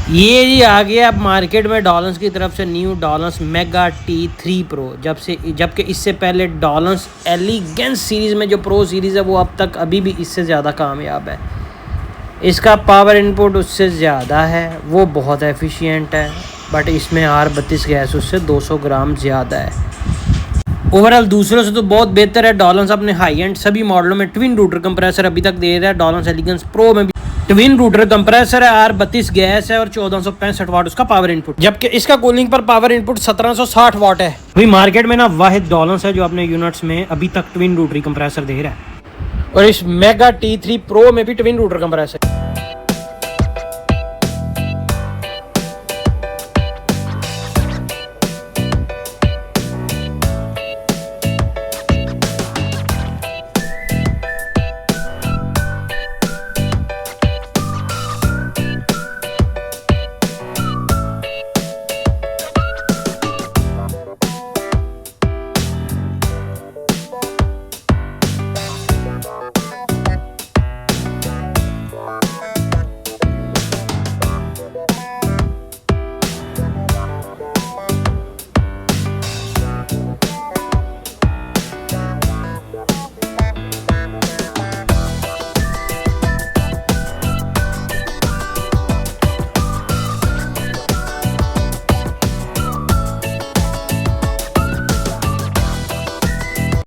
ये जी आ गया अब मार्केट में डॉलेंस की तरफ से new Dawlance mega T3 pro. जबकि इससे पहले डॉलेंस एलिगेंस सीरीज़ में जो प्रो सीरीज़ है वो अब तक अभी भी इससे ज़्यादा कामयाब है। इसका पावर इनपुट उससे ज़्यादा है, वो बहुत एफिशिएंट है, बट इसमें R32 गैस उससे 200 ग्राम ज़्यादा है। ओवरऑल दूसरों से तो बहुत बेहतर है। डॉलेंस अपने हाई एंड सभी मॉडलों में ट्विन रूटर कंप्रेसर अभी तक दे रहा है। डॉलेंस एलिगेंस प्रो में भी ट्विन रूटर कंप्रेसर है, R32 गैस है और 1465 वाट उसका पावर इनपुट, जबकि इसका कूलिंग पर पावर इनपुट 1760 वाट है। अभी मार्केट में ना वाहिद डॉलेंस है जो अपने यूनिट्स में अभी तक ट्विन रूटर कंप्रेसर दे रहा है, और इस मेगा T3 प्रो में भी ट्विन रूटर कंप्रेसर।